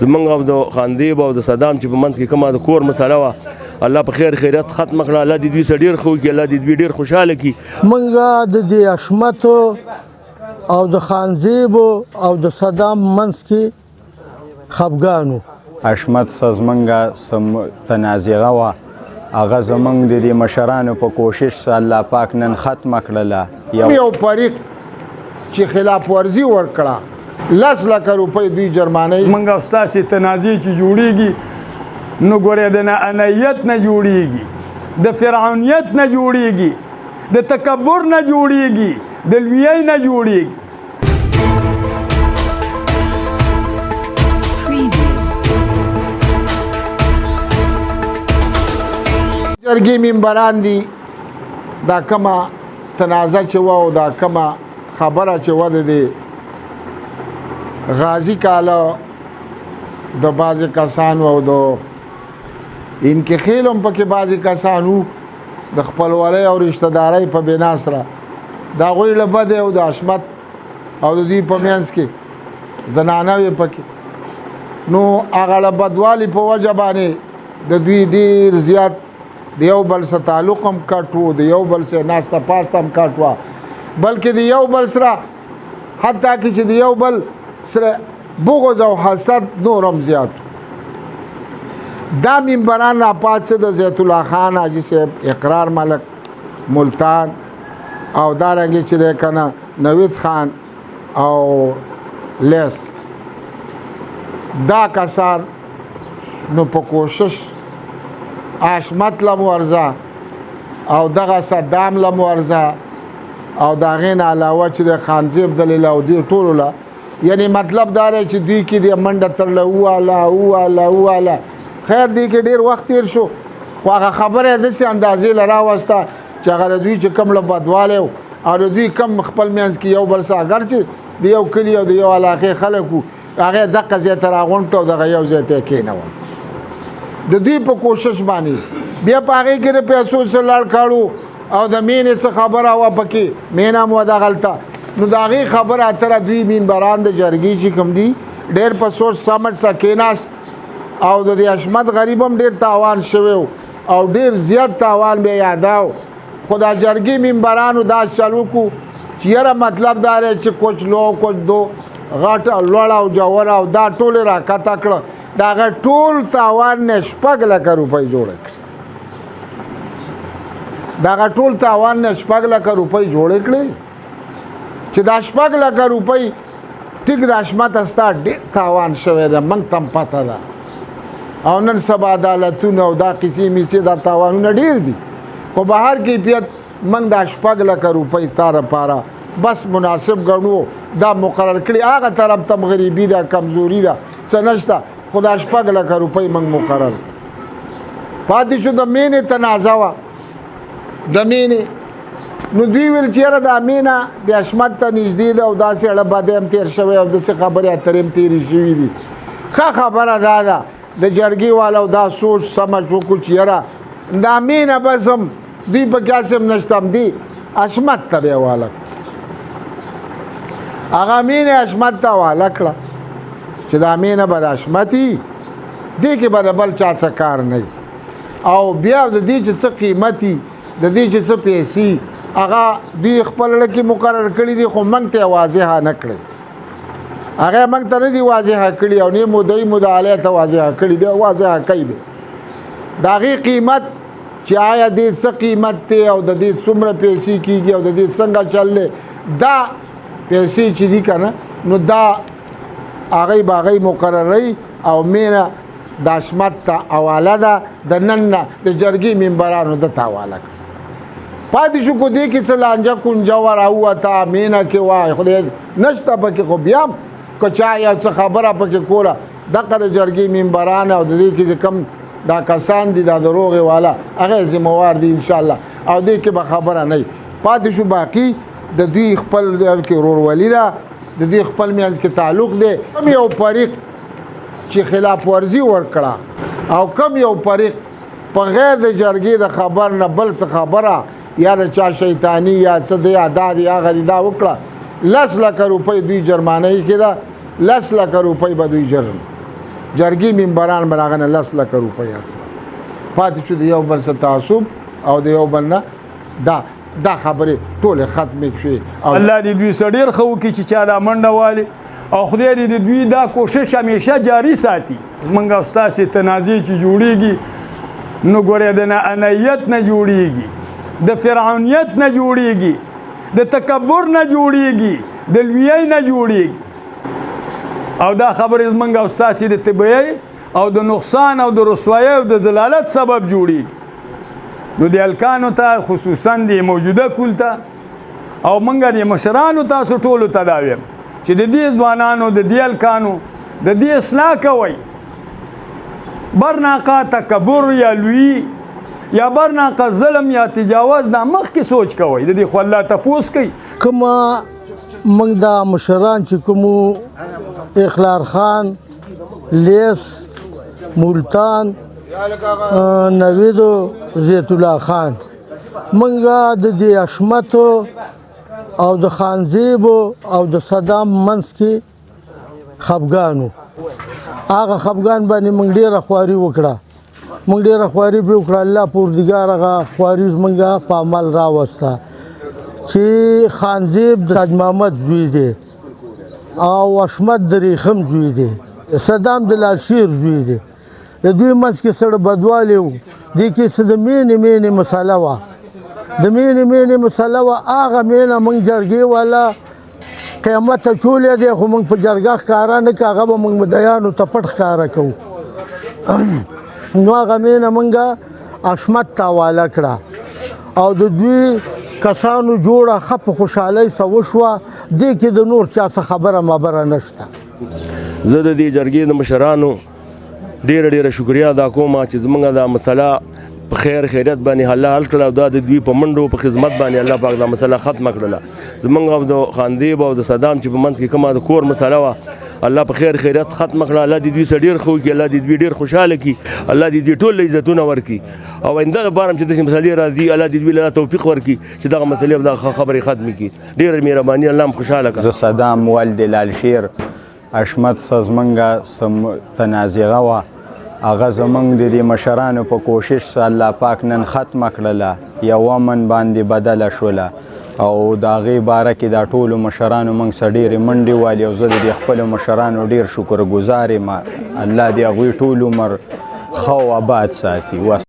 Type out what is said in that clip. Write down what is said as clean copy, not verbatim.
زمونږ او د خاندیب او د صدام چې په منځ کې کومه د کور مسله وه الله په خیر خیریت ختمه کړه. الله دې دوی سره ډېر ښه وکړي، الله دې دوی ډېر خوشحاله کړي. موږ د دې حشمتو او د خانزیبو او د صدام منځ کې خفګان وو. حشمت سه زمونږه تنازعه وه، هغه زمونږ د دې مشرانو په کوشش سره الله پاک نن ختمه کړله. یو فریق چې خلاف ورزي ورکړه 10 لک روپۍ دوی جرمانۍ. موږ او ستاسې تنازع چې جوړېږي نو ګورې د ناانیت نه جوړېږي، د فرعونیت نه جوړېږي، د تکبر نه جوړېږي، د لویۍ نه جوړېږي. جرګې ممبران دي دا کومه تنازع چې وه او دا کومه خبره چې وه د دې غازي کاله د بعضې کسانو او د انکخیل هم پکې بعضې کسانو د خپلوالۍ او رشتهدارۍ په بنا سره د هغوی له بد او د حشمت او د دوی په منځ کې زنانه وې پکې، نو هغه له بدوالي په وجه باندې د دوی ډېر زیات د یو بل سره تعلق هم کټ و، د یو بل سره ناسته پاسته هم کټ وه، بلکې د یو بل سره حتی که چې د یو بل سره بغض او حسد نور هم زیات. دا ممبران راپاڅه د زیت الله خان حاجي صاحب، اقرار ملک ملتان او دارنګې چې دی که نه نوید خان او لیس، دا کسان نو په کوشش حشمت له مورزه او دغه صدام له مورزه او د هغې نه علاوه چې د خانزیب دلیل او دوی ټولو له، یعنی مطلب دا دی چې دوی کې د منډه ترله وواله خیر دی کې ډېر وخت تیر شو، خو هغه خبره یې داسې اندازې له راوسته چې هغه د دوی چې کوم له بدوالی او د دوی کم خپل منځ کې یو بل سره اګر چې د یو کلي او د یو علاقې خلک وو هغې دقه ځای ته راغونډ او دغه یو ځای ته یې کېنول د دوی په کوشش باندې. بیا په هغې کې د پیسو سره لاړ کاړو او د مینې څه خبره وه پکې، مینه هم وه دغلته، نو د هغې خبره اتره دوی مینبران د جرګې چې کوم دي ډېر په سوچ سمج سره کېناست او د دې حشمت غریب هم ډېر تاوان شوی او ډېر زیات تاوان بیا یاداو، خو دا جرګې ممبرانو دا چل وکړو چې یاره مطلب دا دی چې کوچ لو کوچ دو غټ لوړ او جوړ او دا ټولې راکته کړه، د هغه ټول تاوان نه 6 لکه روپۍ جوړه کړي، د هغه ټول تاوان نه 6 لکه روپۍ جوړې کړې چې دا 6 لکه روپۍ ټیک د حشمت ستا ډېر تاوان شوی دی، موږ ته هم پته ده او نن سبا عدالتونه او دا قیسې میسې دا تاوانونه ډېر دي، خو به هر کیفیت موږ دا 6 لکه روپۍ تا لپاره بس مناسب ګڼو، دا مقرر کړي، هغه طرف ته غریبي ده کمزوري ده څه نشته، خو دا 6 لکه روپۍ موږ مقرر پاتې شو. د مینې تنازع وه، د مینې نو دوی ویل چې یاره دا مینه د حشمت ته نږدې ده او داسې اړه بده هم تېر شوی او داسې خبرې اترې هم تېرې شوي دي. ښه خبره دا ده د جرګې والو دا سوچ سمج وکړو چې یاره دا مینه بس هم دوی په کې هسې هم نشته، هم دی حشمت ته به یې حواله کړه، هغه مینې حشمت ته حواله کړه چې دا مینه به د حشمت وي، دې کې به د بل چا څه کار نه وي، او بیا د دې چې څه قیمت وي، د دې چې څه پیسې هغه دوی خپل کې مقرر کړي دي، خو موږ ته واضحه نه کړی، هغه موږ ته نه دي واضحه کړي او نه مدعي مدعا ته واضحه کړي دي، واضحه کوي به د هغې قیمت چې آیا دې څه قیمت دی او د دې څومره پیسې کېږي او د دې څنګه چل دی، دا پیسې چې دي که نه نو دا هغوی به هغوی مقرروي او مینه د حشمت ته حواله ده، د نن نه د جرګې ممبرانو ده ته حواله کړه. پاتې شو کو دې کې څه لانجه کونجه ور راووته، مینه کې وای خدای نشته پکې، خو بیا هم که چا یا څه خبره پکې کوله دغه د جرګې ممبران او د دې کې چې کم دا کسان دي دا د روغې والا هغه ذمهوار دي انشاءالله او دې کې به خبره نه وي. پاتې شو باقي د دوی خپل ځای کې ورورولي ده، د دوی خپل منځ کې تعلق دی. کم یو فریق چې خلاف ورزي ورکړه او کم یو فریق په غیر د جرګې د خبر نه بل څه خبره یا د چا شیطانی یا څه دی ادا دی هغه دا وکړه، 10 لکه روپۍ دوی جرمانۍ کې ده، 10 لکه روپۍ به دوی جرم جرګي ممبران به هغه نه 10 لکه روپۍ اخلي پاتې شو د یو بل سره تعصب او د یو بل نه دا خبرې ټولې ختمې شوې الله دې دوی سره ډېر ښه وکړي چې چا دا منډه والي او خدای دې د دوی دا کوشش همیشه جاري ساتي زمونږ او ستاسې تنازع چې جوړېږي نو ګورې د ناانیت نه جوړېږي د فرعونیت نه جوړېږي د تکبر نه جوړېږي د لویۍ نه جوړېږي او دا خبرې زمونږ او ستاسې د طبیعي او د نقصان او د رسوایۍ او د ضلالت سبب جوړېږي نو د هلکانو ته خصوصا د موجوده کول ته او موږ د مشرانو تاسو ټولو ته دا ویم چې د دې ځوانانو د دې هلکانو د دې اصلاح کوئ برناقه تکبر یا لوی یا برناقه ظلم یا تجاوز دا مخکې سوچ کوئ د دې خو الله تپوس کوي کومه موږ دا مشران چې کومو اخلار خان لیس ملتان نویدو زیت الله خان منګه د دې اشمتو او د خانزیبو او د صدام منځ کې خفګانو هغه خفګان باندې موږ ډېره خواري وکړه موږ ډېره خواري به وکړه الله پوردګار هغه خواري زموږ په عمل راوسته چې خانزیب د تاج محمد زوی دی او اشمت د ریخم زوی دی صدام د لالشیر زوی دی د دوی منځ کې سړه بدوالی و دې کې څه د مینې مسله وه د مینې مسله وه هغه مینه موږ جرګې والا قیامت ته چولې دی خو موږ په جرګه ښکاره نه که هغه به موږ مدیانو ته پټ ښکاره کوو نو هغه مینه موږ اشمت ته حواله کړه او د دوی کسانو جوړه ښه په خوشحالۍ سره وشوه دې کې د نور چا څه خبره مبره نشته زه د دې جرګې د مشرانو ډیره شکریا ادا کوم چې زمونږ دا مسله په خیر خیریت باندې حل کړه او دا د دوی په منډو په خدمت باندې الله پاک دا مسله ختمه کړله زمونږ او د خانزیب او د صدام چې په منځ کې کومه د کور مسله وه الله په خیر خیریت ختمه کړه الله دې دوی سره ډېر ښه وکړي الله دې دوی ډېر خوشحاله کړي الله دې دوی ټول عزتونه ورکړي او آینده لپاره هم چې داسې مسلې راځي الله دې دوی له توفیق ورکړي چې دغه مسلې او دغه خبرې ختمې کړي ډېره مهرباني الله هم خوشحاله کړه زه صدام والد لالشیر اشمت زمونږ تنازعه وه هغه زمونږ د دې مشرانو په کوشش سره الله پاک نن ختمه کړله یو امن باندې بدله شوله او د هغې باره کې دا ټولو مشرانو موږ سره ډېرې منډې والي او زه د دې خپلو مشرانو ډېر شکرګزار یم الله دې هغوی ټول عمر ښه او آباد ساتي